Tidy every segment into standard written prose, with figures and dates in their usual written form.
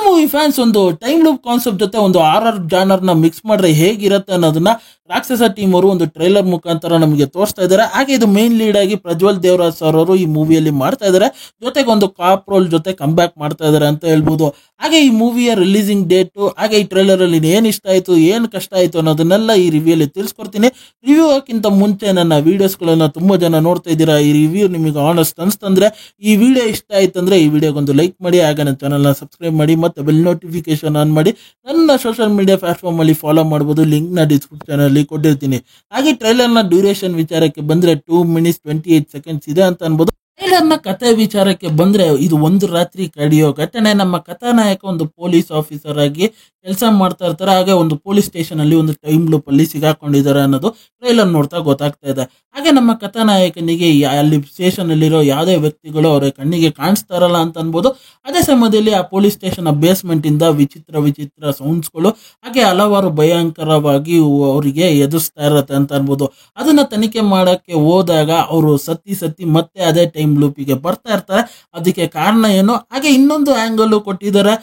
Movie fans ಒಂದು time loop concept ಜೊತೆ ಒಂದು ಆರ್ಆರ್ ಜಾನರ್ ನ ಮಿಕ್ಸ್ ಮಾಡ್ರೆ ಹೇಗಿರುತ್ತೆ ಅನ್ನೋದನ್ನ ರಾಕ್ಷಸ ಟೀಮ್ ಅವರು ಒಂದು ಟ್ರೈಲರ್ ಮುಖಾಂತರ ನಮಗೆ ತೋರಿಸ್ತಾ ಇದ್ದಾರೆ. ಹಾಗೆ ಇದು ಮೇನ್ ಲೀಡ್ ಆಗಿ ಪ್ರಜ್ವಲ್ ದೇವರಾಜ್ ಸರ್ ಅವರು ಈ ಮೂವಿಯಲ್ಲಿ ಮಾಡ್ತಾ ಇದ್ದಾರೆ. ಜೊತೆಗೆ ಒಂದು ಕಾಪ್ ರೋಲ್ ಜೊತೆ ಕಮ್ ಬ್ಯಾಕ್ ಮಾಡ್ತಾ ಇದ್ದಾರೆ ಅಂತ ಹೇಳ್ಬೋದು. ಹಾಗೆ ಈ ಮೂವಿಯ ರಿಲೀಸಿಂಗ್ ಡೇಟ್, ಹಾಗೆ ಈ ಟ್ರೈಲರ್ ಅಲ್ಲಿ ಏನ್ ಇಷ್ಟ ಆಯ್ತು, ಏನ್ ಕಷ್ಟ ಆಯ್ತು ಅನ್ನೋದನ್ನೆಲ್ಲ ಈ ರಿವ್ಯೂ ಅಲ್ಲಿ ತಿಳಿಸ್ಕೊಡ್ತೀನಿ. ರಿವ್ಯೂ ಹಾಕಿಂತ ಮುಂಚೆ ನನ್ನ ವಿಡಿಯೋಸ್ ಗಳನ್ನ ತುಂಬಾ ಜನ ನೋಡ್ತಾ ಇದ್ದೀರಾ. ಈ ರಿವ್ಯೂ ನಿಮಗೆ ಆನೆಸ್ಟ್ ಅನ್ಸ್ತಂದ್ರೆ, ಈ ವಿಡಿಯೋ ಇಷ್ಟ ಆಯ್ತು ಅಂದ್ರೆ ಈ ವಿಡಿಯೋಗೊಂದು ಲೈಕ್ ಮಾಡಿ, ಹಾಗೆ ನನ್ನ ಚಾನಲ್ ನ ಸಬ್ಸ್ಕ್ರೈಬ್ ಮಾಡಿ, ಮತ್ತೆ ಬೆಲ್ ನೋಟಿಫಿಕೇಶನ್ ಆನ್ ಮಾಡಿ. ನನ್ನ ಸೋಷಿಯಲ್ ಮೀಡಿಯಾ ಪ್ಲಾಟ್ಫಾರ್ಮ್ ಅಲ್ಲಿ ಫಾಲೋ ಮಾಡಬಹುದು. ಲಿಂಕ್ ನ ಡಿಸ್ಕ್ರಿಪ್ಷನ್ ಅಲ್ಲಿ ಕೊಟ್ಟಿರ್ತೀನಿ. ಹಾಗೆ ಟ್ರೈಲರ್ ನ ಡ್ಯೂರೇಷನ್ ವಿಚಾರಕ್ಕೆ ಬಂದ್ರೆ 2 minutes 28 seconds ಇದೆ ಅಂತ ಅನ್ಬೋದು. ಟ್ರೈಲರ್ ನ ಕಥೆ ವಿಚಾರಕ್ಕೆ ಬಂದ್ರೆ ಇದು ಒಂದು ರಾತ್ರಿ ಕಡಿಯೋ ಘಟನೆ. ನಮ್ಮ ಕಥಾನಾಯಕ ಒಂದು ಪೊಲೀಸ್ ಆಫೀಸರ್ ಆಗಿ ಕೆಲಸ ಮಾಡ್ತಾ ಇರ್ತಾರೆ. ಹಾಗೆ ಒಂದು ಪೊಲೀಸ್ ಸ್ಟೇಷನ್ ಅಲ್ಲಿ ಒಂದು ಟೈಮ್ ಲೂಪ್ ಅಲ್ಲಿ ಸಿಗಾಕೊಂಡಿದ್ದಾರೆ ಅನ್ನೋದು ಟ್ರೈಲರ್ ನೋಡ್ತಾ ಗೊತ್ತಾಗ್ತಾ ಇದೆ. ಹಾಗೆ ನಮ್ಮ ಕಥಾನಾಯಕನಿಗೆ ಅಲ್ಲಿ ಸ್ಟೇಷನ್ ಅಲ್ಲಿರೋ ಯಾವುದೇ ವ್ಯಕ್ತಿಗಳು ಅವರ ಕಣ್ಣಿಗೆ ಕಾಣಿಸ್ತಾ ಇರಲ್ಲ ಅಂತ ಅನ್ಬೋದು. ಅದೇ ಸಮಯದಲ್ಲಿ ಆ ಪೊಲೀಸ್ ಸ್ಟೇಷನ್ ಬೇಸ್ಮೆಂಟ್ ಇಂದ ವಿಚಿತ್ರ ಸೌಂಡ್ಸ್ಗಳು ಹಾಗೆ ಹಲವಾರು ಭಯಂಕರವಾಗಿ ಅವರಿಗೆ ಎದುರಿಸ್ತಾ ಇರತ್ತೆ ಅಂತ ಅನ್ಬೋದು. ಅದನ್ನ ತನಿಖೆ ಮಾಡಕ್ಕೆ ಹೋದಾಗ ಅವರು ಸತ್ತಿ ಮತ್ತೆ ಅದೇ ಟೈಮ್ ಲೂಪಿಗೆ ಬರ್ತಾ ಇರ್ತಾರೆ. ಅದಕ್ಕೆ ಕಾರಣ ಏನು? ಹಾಗೆ ಇನ್ನೊಂದು ಆಂಗಲ್ ಕೊಟ್ಟಿದ್ದಾರೆ.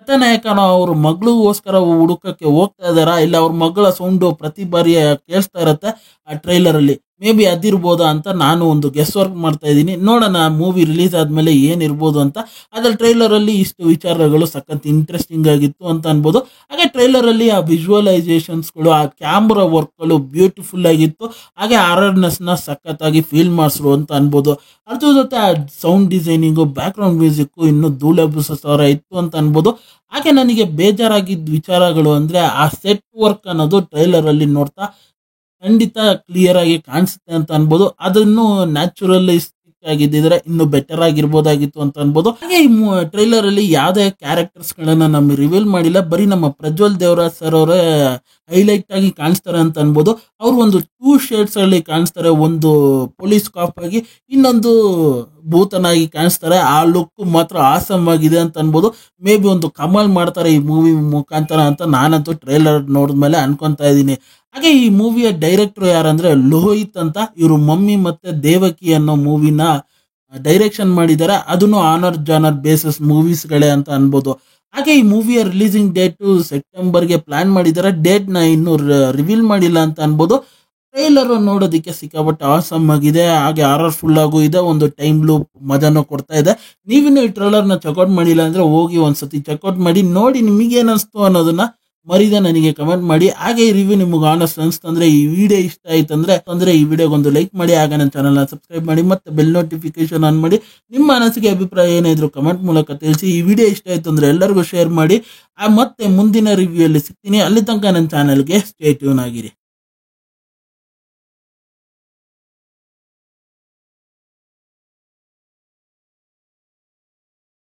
ಕಥಾನಾಯಕನ ಅವ್ರ ಮಗಳಿಗೋಸ್ಕರ ಹುಡುಕಕ್ಕೆ ಹೋಗ್ತಾ ಇದಾರ, ಇಲ್ಲ ಅವ್ರ ಮಗಳ ಸೌಂಡ್ ಪ್ರತಿ ಬಾರಿ ಕೇಳಿಸ್ತಾ ಇರತ್ತೆ ಆ ಟ್ರೈಲರ್ ಅಲ್ಲಿ. ಮೇ ಬಿ ಅದಿರ್ಬೋದಾ ಅಂತ ನಾನು ಒಂದು ಗೆಸ್ ವರ್ಕ್ ಮಾಡ್ತಾ ಇದ್ದೀನಿ. ನೋಡೋಣ ಮೂವಿ ರಿಲೀಸ್ ಆದ್ಮೇಲೆ ಏನಿರ್ಬೋದು ಅಂತ. ಅದ್ರಲ್ಲಿ ಟ್ರೈಲರ್ ಅಲ್ಲಿ ಇಷ್ಟು ವಿಚಾರಗಳು ಸಖತ್ ಇಂಟ್ರೆಸ್ಟಿಂಗ್ ಆಗಿತ್ತು ಅಂತ ಅನ್ಬೋದು. ಹಾಗೆ ಟ್ರೈಲರ್ ಅಲ್ಲಿ ಆ ವಿಜುವಲೈಸೇಷನ್ಸ್ ಗಳು, ಆ ಕ್ಯಾಮ್ರಾ ವರ್ಕ್ ಗಳು ಬ್ಯೂಟಿಫುಲ್ ಆಗಿತ್ತು. ಹಾಗೆ ಆರ್ಆರ್ನೆಸ್ ನ ಸಖತ್ ಆಗಿ ಫೀಲ್ ಮಾಡಿಸ್ರು ಅಂತ ಅನ್ಬೋದು. ಅದ್ರ ಜೊತೆ ಆ sound designing, back ground music ಇನ್ನು ಧೂಳೆಬ್ಬಿಸೋರ ಇತ್ತು ಅಂತ ಅನ್ಬೋದು. ಹಾಗೆ ನನಗೆ ಬೇಜಾರಾಗಿದ್ದ ವಿಚಾರಗಳು ಅಂದ್ರೆ ಆ ಸೆಟ್ ವರ್ಕ್ ಅನ್ನೋದು ಟ್ರೈಲರ್ ಅಲ್ಲಿ ನೋಡ್ತಾ ಖಂಡಿತ ಕ್ಲಿಯರ್ ಆಗಿ ಕಾಣಿಸುತ್ತೆ ಅಂತ ಅನ್ಬೋದು. ಅದನ್ನು ನ್ಯಾಚುರಲಿಸ್ಟಿಕ್ ಆಗಿದ್ದಿದ್ರೆ ಇನ್ನು ಬೆಟರ್ ಆಗಿರ್ಬೋದಾಗಿತ್ತು ಅಂತ ಅನ್ಬೋದು. ಹಾಗೆ ಈ ಟ್ರೈಲರ್ ಅಲ್ಲಿ ಯಾವುದೇ ಕ್ಯಾರೆಕ್ಟರ್ಸ್ ಗಳನ್ನ ನಮ್ಗೆ ರಿವೀಲ್ ಮಾಡಿಲ್ಲ. ಬರೀ ನಮ್ಮ ಪ್ರಜ್ವಲ್ ದೇವರಾಜ್ ಸರ್ ಅವರೇ ಹೈಲೈಟ್ ಆಗಿ ಕಾಣಿಸ್ತಾರೆ ಅಂತ ಅನ್ಬೋದು. ಅವ್ರು ಒಂದು 2 shades ಅಲ್ಲಿ ಕಾಣಿಸ್ತಾರೆ. ಒಂದು ಪೊಲೀಸ್ ಕಾಪ್ ಆಗಿ, ಇನ್ನೊಂದು ಭೂತನಾಗಿ ಕಾಣಿಸ್ತಾರೆ. ಆ ಲುಕ್ ಮಾತ್ರ ಆಸಮ್ ಆಗಿದೆ ಅಂತ ಅನ್ಬೋದು. ಮೇ ಬಿ ಒಂದು ಕಮಾಲ್ ಮಾಡ್ತಾರೆ ಈ ಮೂವಿ ಮುಖಾಂತರ ಅಂತ ನಾನಂತೂ ಟ್ರೈಲರ್ ನೋಡಿದ್ಮೇಲೆ ಅನ್ಕೊಂತಾ ಇದ್ದೀನಿ. ಹಾಗೆ ಈ ಮೂವಿಯ ಡೈರೆಕ್ಟರ್ ಯಾರಂದ್ರೆ ಲೋಹಿತ್ ಅಂತ. ಇವರು ಮಮ್ಮಿ ಮತ್ತೆ ದೇವಕಿ ಅನ್ನೋ ಮೂವಿನ ಡೈರೆಕ್ಷನ್ ಮಾಡಿದ್ದಾರೆ. ಅದನ್ನು ಆನರ್ ಜಾನರ್ ಬೇಸಿಸ್ ಮೂವೀಸ್ ಗಳೇ ಅಂತ ಅನ್ಬೋದು. ಹಾಗೆ ಈ ಮೂವಿಯ ರಿಲೀಸಿಂಗ್ ಡೇಟ್ ಸೆಪ್ಟೆಂಬರ್ಗೆ ಪ್ಲಾನ್ ಮಾಡಿದ್ದಾರೆ. ಡೇಟ್ ನ ಇನ್ನು ರಿವೀಲ್ ಮಾಡಿಲ್ಲ ಅಂತ ಅನ್ಬೋದು. ಟ್ರೈಲರ್ ನೋಡೋದಕ್ಕೆ ಸಿಕ್ಕಾಪಟ್ಟೆ ಆಸಮ್ ಆಗಿದೆ. ಹಾಗೆ ಫುಲ್ ಆಗು ಇದೆ. ಒಂದು ಟೈಮ್ ಲೂಪ್ ಮಜಾನು ಕೊಡ್ತಾ ಇದೆ. ನೀವಿನ್ನು ಈ ಟ್ರೈಲರ್ ನ ಚೆಕ್ಔಟ್ ಮಾಡಿಲ್ಲ ಅಂದ್ರೆ ಹೋಗಿ ಒಂದ್ಸತಿ ಚೆಕ್ಔಟ್ ಮಾಡಿ ನೋಡಿ. ನಿಮಗೆ ಏನಿಸ್ತು ಅನ್ನೋದನ್ನ ಮರಿದೆ ನನಗೆ ಕಮೆಂಟ್ ಮಾಡಿ. ಹಾಗೆ ಈ ರಿವ್ಯೂ ನಿಮ್ಗೆ ಆನೆಸ್ಟ್ ಅನ್ಸ್ತಂದ್ರೆ, ಈ ವಿಡಿಯೋ ಇಷ್ಟ ಆಯ್ತು ಅಂದ್ರೆ ಈ ವಿಡಿಯೋಗೊಂದು ಲೈಕ್ ಮಾಡಿ, ಹಾಗೆ ನನ್ನ ಚಾನಲ್ ನ ಸಬ್ಸ್ಕ್ರೈಬ್ ಮಾಡಿ, ಮತ್ತೆ ಬೆಲ್ ನೋಟಿಫಿಕೇಶನ್ ಆನ್ ಮಾಡಿ. ನಿಮ್ಮ ಅನಿಸಿಕೆ ಅಭಿಪ್ರಾಯ ಏನಿದ್ರು ಕಮೆಂಟ್ ಮೂಲಕ ತಿಳಿಸಿ. ಈ ವಿಡಿಯೋ ಇಷ್ಟ ಆಯ್ತು ಅಂದ್ರೆ ಎಲ್ಲರಿಗೂ ಶೇರ್ ಮಾಡಿ. ಮತ್ತೆ ಮುಂದಿನ ರಿವ್ಯೂ ಅಲ್ಲಿ ಸಿಗ್ತೀನಿ. ಅಲ್ಲಿ ತನಕ ನನ್ನ ಚಾನಲ್ಗೆ ಸ್ಟೇ ಟ್ಯೂನ್ ಆಗಿರಿ.